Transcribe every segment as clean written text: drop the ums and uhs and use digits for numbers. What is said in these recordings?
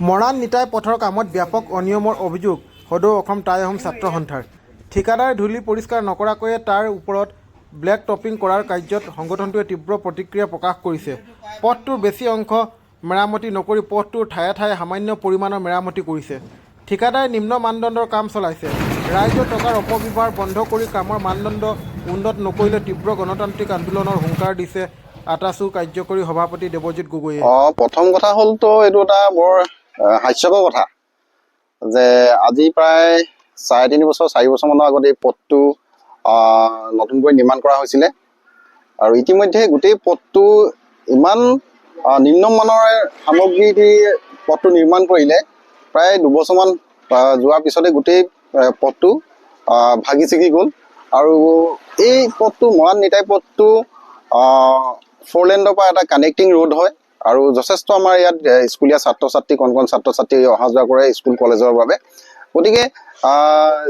মৰাণ নিতাই পথৰ কামত ব্যাপক অনিয়মৰ অভিযোগ সদৌ অসম টাই আহোম ছাত্ৰ সন্থাৰ। ঠিকাদাৰে ধূলি পৰিষ্কাৰ নকৰাকৈয়ে তাৰ ওপৰত ব্লেক টপিং কৰাৰ কাৰ্যত সংগঠনটোৱে তীব্ৰ প্ৰতিক্ৰিয়া প্ৰকাশ কৰিছে। পথটোৰ বেছি অংশ মেৰামতি নকৰি পথটোৰ ঠায়ে ঠায়ে সামান্য পৰিমাণৰ মেৰামতি কৰিছে। ঠিকাদাৰে নিম্ন মানদণ্ডৰ কাম চলাইছে। ৰাইজৰ টকাৰ অপব্যৱহাৰ বন্ধ কৰি কামৰ মানদণ্ড উন্নত নকৰিলে তীব্ৰ গণতান্ত্ৰিক আন্দোলনৰ হুংকাৰ দিছে আটাছু কাৰ্যকৰী সভাপতি দেৱজিৎ গগৈয়ে। প্ৰথম কথা হ'ল তো এইটো এটা বৰ হাস্যকৰ কথা যে আজি প্ৰায় 3.5 বছৰ 4 বছৰমানৰ আগত এই পথটো নতুনকৈ নিৰ্মাণ কৰা হৈছিলে আৰু ইতিমধ্যে গোটেই পথটো ইমান নিম্নমানৰ সামগ্ৰী দি পথটো নিৰ্মাণ কৰিলে। প্ৰায় 2 বছৰমান যোৱাৰ পিছতে গোটেই পথটো ভাগি ছিগি গ'ল আৰু এই পথটো মৰাণ নিতাই পথটো 4 লেণ্ডৰ পৰা এটা কানেক্টিং ৰোড হয় আৰু যথেষ্ট আমাৰ ইয়াত স্কুলীয়া ছাত্ৰ ছাত্ৰী কণ ছাত্ৰ ছাত্ৰী অহা যোৱা কৰে স্কুল কলেজৰ বাবে। গতিকে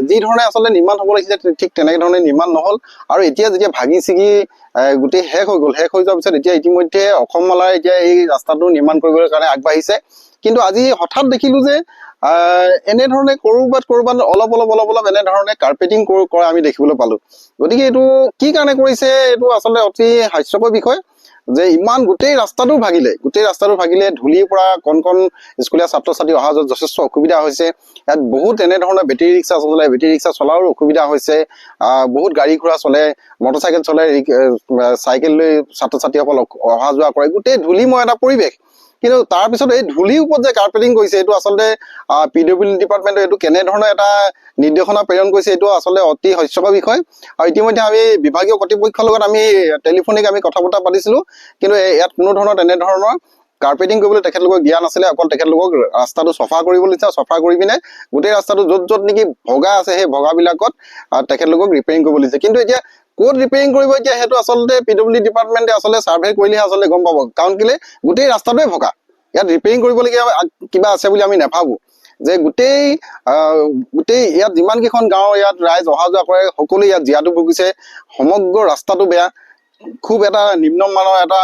যি ধৰণে আচলতে নিৰ্মাণ হ'ব লাগিছিলে ঠিক তেনেধৰণে নিৰ্মাণ নহ'ল আৰু এতিয়া যেতিয়া ভাগি ছিগি গোটেই শেষ হৈ গ'ল, শেষ হৈ যোৱাৰ পিছত এতিয়া ইতিমধ্যে অসমমালাই এতিয়া এই ৰাস্তাটো নিৰ্মাণ কৰিবলৈ কাৰণে আগবাঢ়িছে। কিন্তু আজি হঠাৎ দেখিলোঁ যে এনেধৰণে ক'ৰবাত অলপ এনেধৰণে কাৰ্পেটিং কৰা আমি দেখিবলৈ পালোঁ। গতিকে এইটো কি কাৰণে কৰিছে এইটো আচলতে অতি হাস্যকৰ বিষয় যে ইমান গোটেই ৰাস্তাটো ভাগিলে ধূলিৰ পৰা কণ স্কুলীয়া ছাত্ৰ ছাত্ৰী অহা যোৱাত যথেষ্ট অসুবিধা হৈছে। ইয়াত বহুত এনেধৰণৰ বেটেৰী ৰিক্সা চলে, বেটেৰী ৰিক্সা চলাৰো অসুবিধা হৈছে। বহুত গাড়ী ঘোঁৰা চলে, মটৰচাইকেল চলে, চাইকেল লৈ ছাত্ৰ ছাত্ৰীসকল অহা যোৱা কৰে, গোটেই ধূলিময় এটা পৰিৱেশ। কিন্তু তাৰপিছত এই ধূলিৰ ওপৰত যে কাৰ্পেটিং কৰিছে এইটো আচলতে PWD ডিপাৰ্টমেণ্টে এইটো কেনেধৰণৰ এটা নিৰ্দেশনা প্ৰেৰণ কৰিছে এইটো আচলতে অতি হাস্যকৰ বিষয়। আৰু ইতিমধ্যে আমি বিভাগীয় কৰ্তৃপক্ষৰ লগত আমি টেলিফোনিক কথা বতৰা পাতিছিলোঁ, কিন্তু ইয়াত কোনো ধৰণৰ তেনেধৰণৰ কাৰ্পেটিং কৰিবলৈ তেখেতলোকক দিয়া নাছিলে। অকল তেখেতলোকক ৰাস্তাটো চফা কৰিবলৈ দিছে, চফা কৰি পিনে গোটেই ৰাস্তাটো য'ত নেকি ভগা আছে সেই ভগাবিলাকত তেখেতলোকক ৰিপেয়াৰিং কৰিবলৈ দিছে। কিন্তু এতিয়া ক'ত ৰিপেয়াৰিং কৰিব এতিয়া সেইটো আচলতে PWD ডিপাৰ্টমেণ্টে আচলতে ছাৰ্ভে কৰিলেহে আচলতে গম পাব, কাৰণ কেলে গোটেই ৰাস্তাটোৱে ভগা। ইয়াত ৰিপেয়াৰিং কৰিবলগীয়া কিবা আছে বুলি আমি নাভাবোঁ যে গোটেই ইয়াত যিমানকেইখন গাঁও ইয়াত ৰাইজ অহা যোৱা কৰে সকলোৱে ইয়াত জীয়াতু ভুগিছে। সমগ্ৰ ৰাস্তাটো বেয়া, খুব এটা নিম্নমানৰ এটা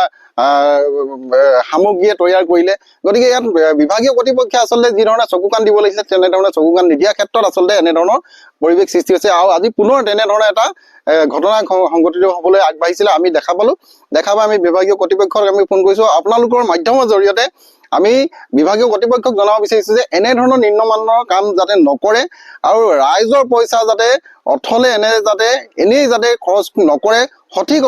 সামগ্ৰীয়ে তৈয়াৰ কৰিলে। গতিকে ইয়াত বিভাগীয় কৰ্তৃপক্ষই আচলতে যি ধৰণে চকু কাণ দিব লাগিছিলে তেনেধৰণে চকু কাণ নিদিয়াৰ ক্ষেত্ৰত আচলতে এনেধৰণৰ পৰিৱেশ সৃষ্টি হৈছে আৰু আজি পুনৰ তেনেধৰণে এটা ঘটনা সংঘটিত হ'বলৈ আগবাঢ়িছিলে আমি দেখা পালোঁ। আমি বিভাগীয় কৰ্তৃপক্ষক আমি ফোন কৰিছোঁ। আপোনালোকৰ মাধ্যমৰ জৰিয়তে আমি বিভাগীয় কৰ্তৃপক্ষক জনাব বিচাৰিছোঁ যে এনেধৰণৰ নিম্নমানৰ কাম যাতে নকৰে আৰু ৰাইজৰ পইচা যাতে অথলে এনেই যাতে খৰচ নকৰে, সঠিক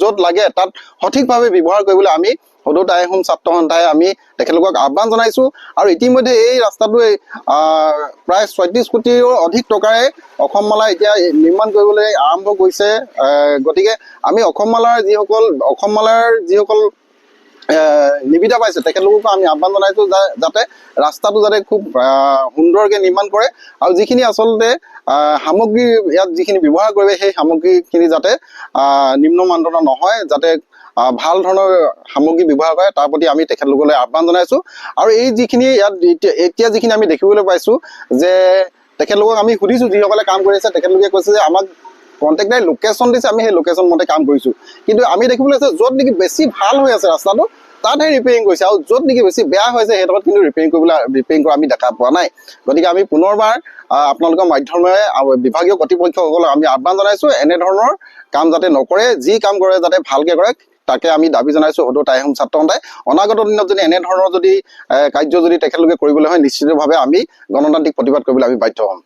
য'ত লাগে তাত সঠিকভাৱে ব্যৱহাৰ কৰিবলৈ আমি সদৌ টাই আহোম ছাত্ৰ সন্থাই আমি তেখেতলোকক আহ্বান জনাইছোঁ। আৰু ইতিমধ্যে এই ৰাস্তাটোৱে প্ৰায় 36 কোটিৰো অধিক টকাৰে অসমমালাই এতিয়া নিৰ্মাণ কৰিবলৈ আৰম্ভ কৰিছে। গতিকে আমি অসমমালাৰ যিসকল নিবিদা পাইছে তেখেতলোককো আমি আহ্বান জনাইছোঁ যাতে ৰাস্তাটো যাতে খুব সুন্দৰকৈ নিৰ্মাণ কৰে আৰু যিখিনি আচলতে সামগ্ৰী ইয়াত যিখিনি ব্যৱহাৰ কৰিবে সেই সামগ্ৰীখিনি যাতে নিম্ন মানদণ্ডৰ নহয়, যাতে ভাল ধৰণৰ সামগ্ৰী ব্যৱহাৰ কৰে তাৰ প্ৰতি আমি তেখেতলোকলৈ আহ্বান জনাইছোঁ। আৰু এই যিখিনি ইয়াত এতিয়া যিখিনি আমি দেখিবলৈ পাইছোঁ যে তেখেতলোকক আমি সুধিছোঁ, যিসকলে কাম কৰি আছে তেখেতলোকে কৈছে যে আমাক কণ্ট্ৰেক্টাৰে লোকেশ্যন দিছে, আমি সেই লোকেশ্যন মতে কাম কৰিছোঁ। কিন্তু আমি দেখিবলৈ আছে য'ত নেকি বেছি ভাল হৈ আছে ৰাস্তাটো তাতহে ৰিপেয়াৰিং কৰিছে আৰু য'ত নেকি বেছি বেয়া হৈছে সেইডোখৰত কিন্তু ৰিপেয়াৰিং কৰা আমি দেখা পোৱা নাই। গতিকে আমি পুনৰবাৰ আপোনালোকৰ মাধ্যমেৰে বিভাগীয় কৰ্তৃপক্ষসকলক আমি আহ্বান জনাইছোঁ এনেধৰণৰ কাম যাতে নকৰে, যি কাম কৰে যাতে ভালকৈ কৰে তাকে আমি দাবী জনাইছোঁ সদৌ টাই আহোম ছাত্ৰ সন্থাই। অনাগত দিনত যদি এনেধৰণৰ কাৰ্য যদি তেখেতলোকে কৰিবলৈ হয় নিশ্চিতভাৱে আমি গণতান্ত্ৰিক প্ৰতিবাদ কৰিবলৈ আমি বাধ্য হ'ম।